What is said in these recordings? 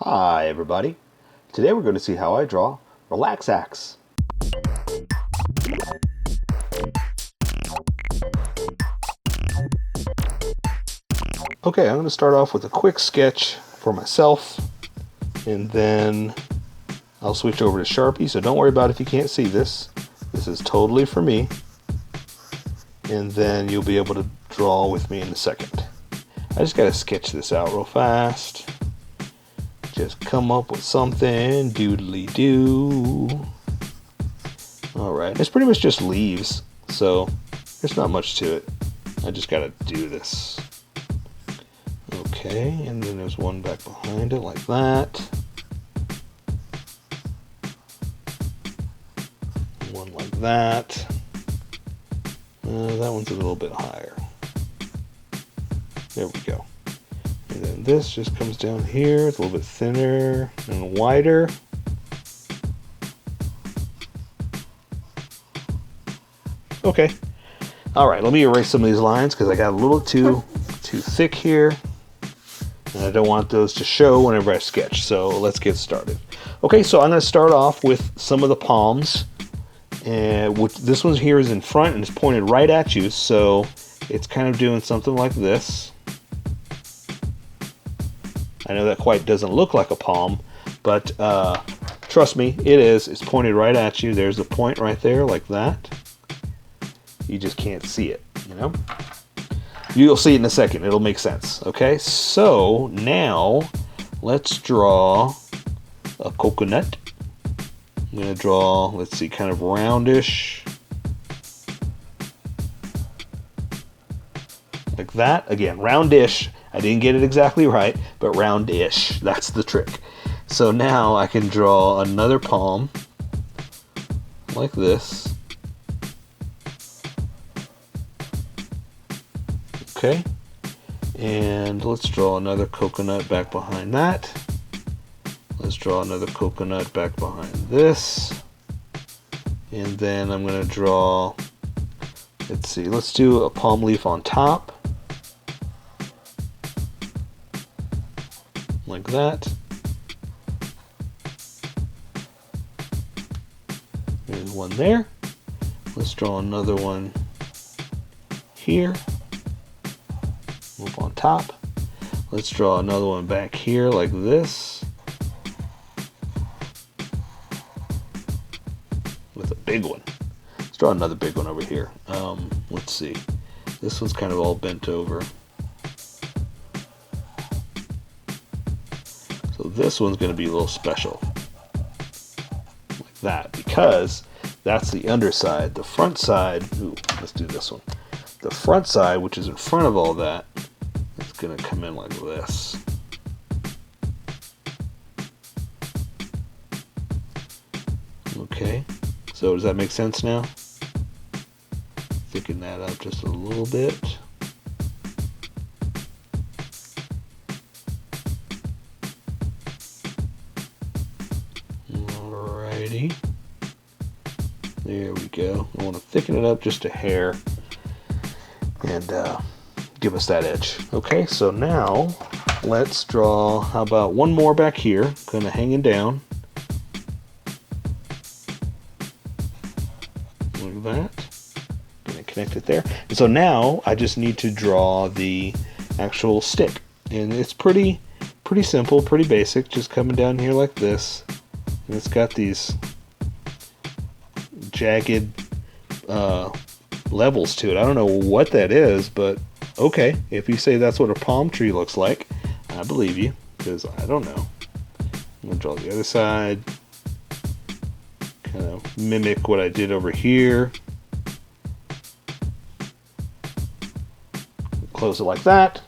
Hi everybody. Today we're going to see how I draw Relaxe Axe. Okay, I'm going to start off with a quick sketch for myself, and then I'll switch over to Sharpie, so don't worry about if you can't see this. This is totally for me, and then you'll be able to draw with me in a second. I just got to sketch this out real fast. Just come up with something, doodly doo. Alright, it's pretty much just leaves, so there's not much to it. I just gotta do this. Okay, and then there's one back behind it like that. One like that. That one's a little bit higher. There we go. And then this just comes down here. It's a little bit thinner and wider. Okay. Alright, let me erase some of these lines because I got a little too thick here. And I don't want those to show whenever I sketch. So let's get started. Okay, so I'm going to start off with some of the palms. And this one here is in front and it's pointed right at you. So it's kind of doing something like this. I know that quite doesn't look like a palm, but trust me, it is. It's pointed right at you. There's a point right there like that. You just can't see it, you know? You'll see it in a second. It'll make sense, okay? So now let's draw a coconut. I'm going to draw, let's see, kind of roundish. Like that. Again, roundish. I didn't get it exactly right, but roundish. That's the trick. So now I can draw another palm like this. Okay. And let's draw another coconut back behind that. Let's draw another coconut back behind this. And then I'm going to draw, let's see, let's do a palm leaf on top. Like that. There's one there. Let's draw another one here. Move on top. Let's draw another one back here like this. With a big one. Let's draw another big one over here. Let's see. This one's kind of all bent over. So this one's going to be a little special, like that, because that's the underside. The front side, ooh, let's do this one. The front side, which is in front of all that, it's going to come in like this. Okay, so does that make sense now? Thicken that up just a little bit. There we go. I want to thicken it up just a hair and give us that edge. Okay, so now let's draw, how about one more back here, kind of hanging down. Like that. Gonna connect it there. And so now I just need to draw the actual stick. And it's pretty simple, pretty basic, just coming down here like this. And it's got these jagged levels to it. I don't know what that is, but okay, if you say that's what a palm tree looks like, I believe you, because I don't know. I'm going to draw the other side, kind of mimic what I did over here. Close it like that,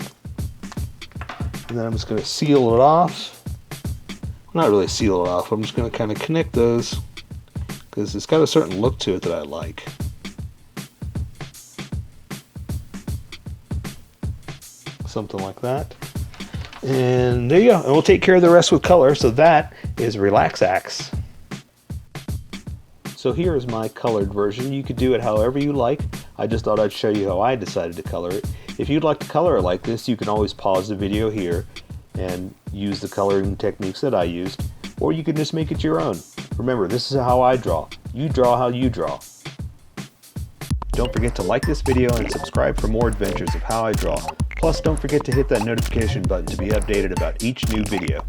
and then I'm just going to seal it off. Not really seal it off, I'm just going to kind of connect those because it's got a certain look to it that I like. Something like that. And there you go. And we'll take care of the rest with color. So that is Relaxe Axe. So here is my colored version. You could do it however you like. I just thought I'd show you how I decided to color it. If you'd like to color it like this, you can always pause the video here and use the coloring techniques that I used, or you can just make it your own. Remember, this is how I draw. You draw how you draw. Don't forget to like this video and subscribe for more adventures of how I draw. Plus, don't forget to hit that notification button to be updated about each new video.